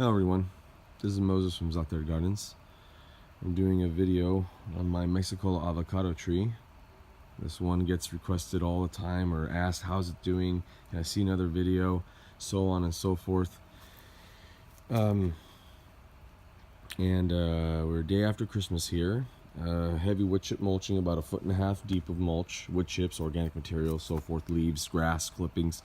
Hello everyone, this is Moses from Zaatar Gardens. I'm doing a video on my Mexicola avocado tree. This one gets requested all the time or asked how's it doing, can I see another video, so on and so forth. We're a day after Christmas here. Heavy wood chip mulching, about 1.5 feet deep of mulch, wood chips, organic material, so forth, leaves, grass, clippings.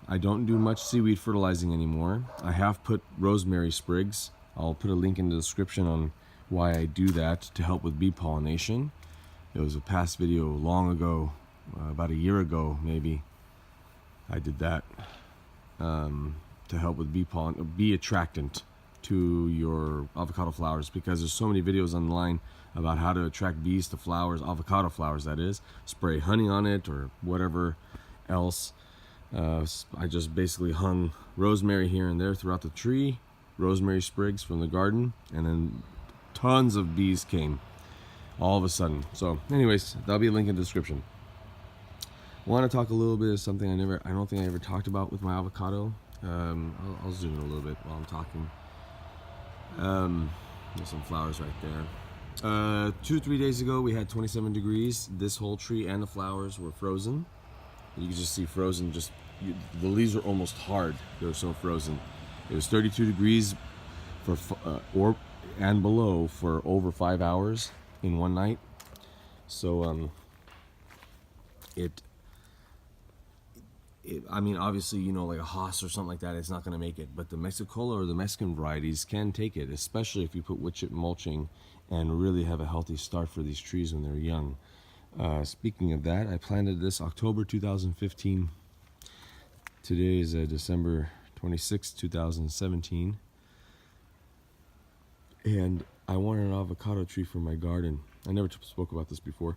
I don't do much seaweed fertilizing anymore. I have put rosemary sprigs. I'll put a link in the description on why I do that to help with bee pollination. It was a past video long ago, about a year ago maybe. I did that to help with bee attractant to your avocado flowers, because there's so many videos online about how to attract bees to flowers, avocado flowers that is. Spray honey on it or whatever else. I just basically hung rosemary here and there throughout the tree, rosemary sprigs from the garden, and then tons of bees came all of a sudden. So anyways, that'll be a link in the description. I want to talk a little bit of something I don't think I ever talked about with my avocado. I'll zoom in a little bit while I'm talking. There's some flowers right there. 2-3 days ago we had 27 degrees. This whole tree and the flowers were frozen. You can just see frozen, the leaves are almost hard. They were so frozen. It was 32 degrees and below for over 5 hours in one night. So I mean, obviously, you know, like a Haas or something like that, it's not going to make it. But the Mexicola or the Mexican varieties can take it, especially if you put wood chip mulching and really have a healthy start for these trees when they're young. Speaking of that, I planted this October 2015. Today is December 26, 2017. And I wanted an avocado tree for my garden. I never spoke about this before.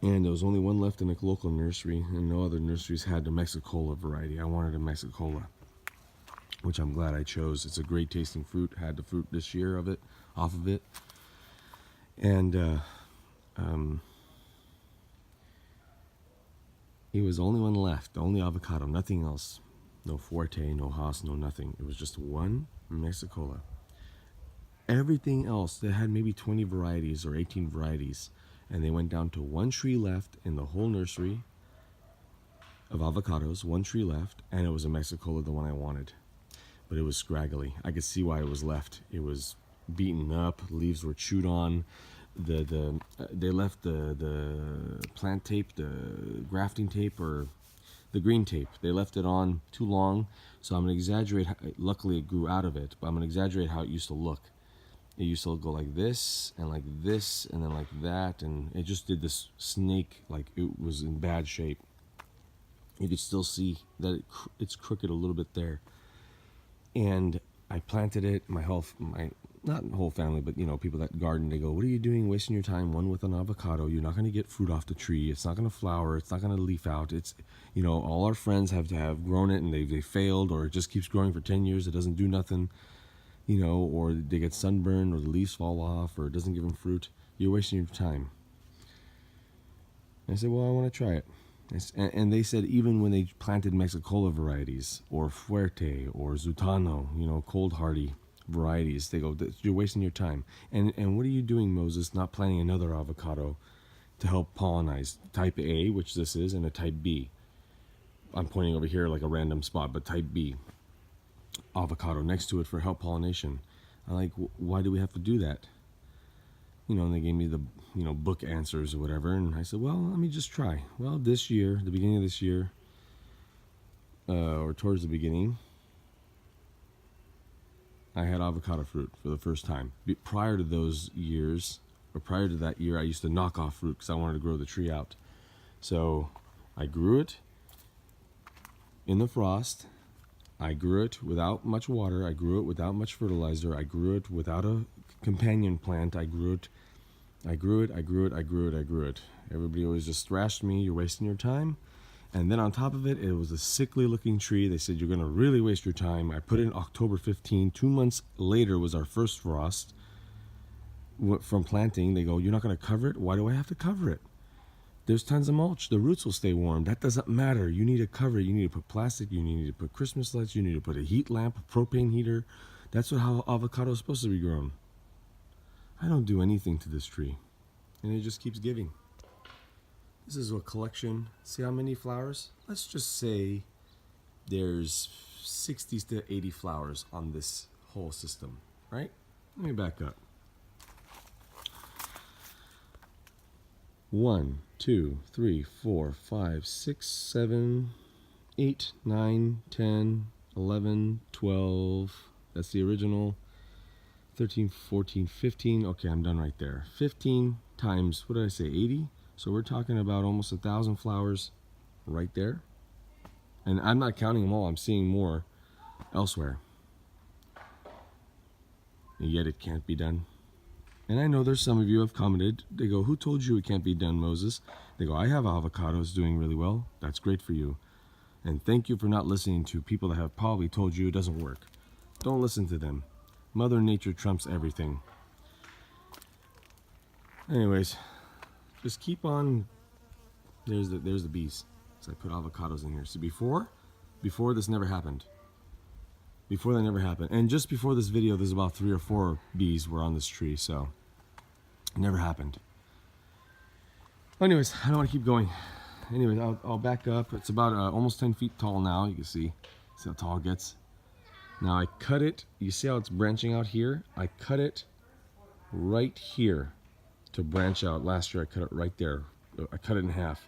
And there was only one left in a local nursery, and no other nurseries had the Mexicola variety. I wanted a Mexicola, which I'm glad I chose. It's a great tasting fruit. Had the fruit this year off of it. And it was the only one left, the only avocado, nothing else. No Fuerte, no Haas, no nothing. It was just one Mexicola. Everything else, they had maybe 20 varieties or 18 varieties, and they went down to one tree left in the whole nursery of avocados, one tree left, and it was a Mexicola, the one I wanted. But it was scraggly. I could see why it was left. It was beaten up, leaves were chewed on. They left the plant tape, the grafting tape, or the green tape. They left it on too long, so I'm gonna exaggerate. Luckily, it grew out of it, but I'm gonna exaggerate how it used to look. It used to go like this, and then like that, and it just did this snake, like it was in bad shape. You could still see that it's crooked a little bit there. And I planted it. Not whole family, but you know, people that garden, they go, what are you doing wasting your time, one with an avocado? You're not going to get fruit off the tree. It's not going to flower. It's not going to leaf out. It's, you know, all our friends have grown it and they failed, or it just keeps growing for 10 years. It doesn't do nothing, you know, or they get sunburned, or the leaves fall off, or it doesn't give them fruit. You're wasting your time. And I said, well, I want to try it. And they said even when they planted Mexicola varieties or Fuerte or Zutano, you know, cold hardy varieties, they go, you're wasting your time. And what are you doing, Moses, not planting another avocado to help pollinize type A, which this is, and a type B. I'm pointing over here like a random spot, but type B avocado next to it for help pollination. I'm like, why do we have to do that? You know, and they gave me the, you know, book answers or whatever, and I said, well, let me just try. Well, this year, the beginning of this year, or towards the beginning, I had avocado fruit for the first time. Prior to those years, or prior to that year, I used to knock off fruit because I wanted to grow the tree out. So I grew it in the frost. I grew it without much water. I grew it without much fertilizer. I grew it without a companion plant. I grew it. Everybody always just thrashed me, you're wasting your time. And then on top of it, it was a sickly looking tree. They said, you're gonna really waste your time. I put it in October 15. 2 months later was our first frost from planting. They go, you're not gonna cover it? Why do I have to cover it? There's tons of mulch. The roots will stay warm. That doesn't matter. You need to cover it. You need to put plastic. You need to put Christmas lights. You need to put a heat lamp, a propane heater. That's how avocado is supposed to be grown. I don't do anything to this tree, and it just keeps giving. This is a collection. See how many flowers? Let's just say there's 60 to 80 flowers on this whole system, right? Let me back up. 1, 2, 3, 4, 5, 6, 7, 8, 9, 10, 11, 12. That's the original. 13, 14, 15. Okay, I'm done right there. 15 times, what did I say, 80? So we're talking about almost 1,000 flowers right there. And I'm not counting them all. I'm seeing more elsewhere. And yet it can't be done. And I know there's some of you have commented. They go, who told you it can't be done, Moses? They go, I have avocados doing really well. That's great for you. And thank you for not listening to people that have probably told you it doesn't work. Don't listen to them. Mother Nature trumps everything. Anyways, just keep on. There's the bees. So I put avocados in here. So before this never happened. Before that never happened. And just before this video, there's about 3 or 4 bees were on this tree. So it never happened. Anyways, I don't want to keep going. Anyways, I'll back up. It's about almost 10 feet tall now. You can see how tall it gets. Now I cut it. You see how it's branching out here? I cut it right here to branch out. Last year I cut it right there. I cut it in half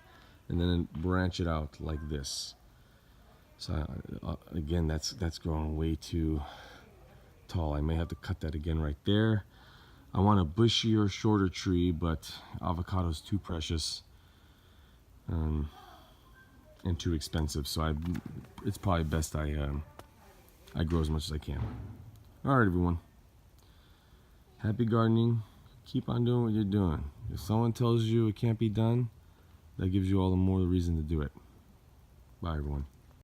and then branch it out like this. So again, that's growing way too tall. I may have to cut that again right there. I want a bushier, shorter tree, but avocado's too precious and too expensive. So it's probably best I grow as much as I can. All right, everyone. Happy gardening. Keep on doing what you're doing. If someone tells you it can't be done, that gives you all the more reason to do it. Bye, everyone.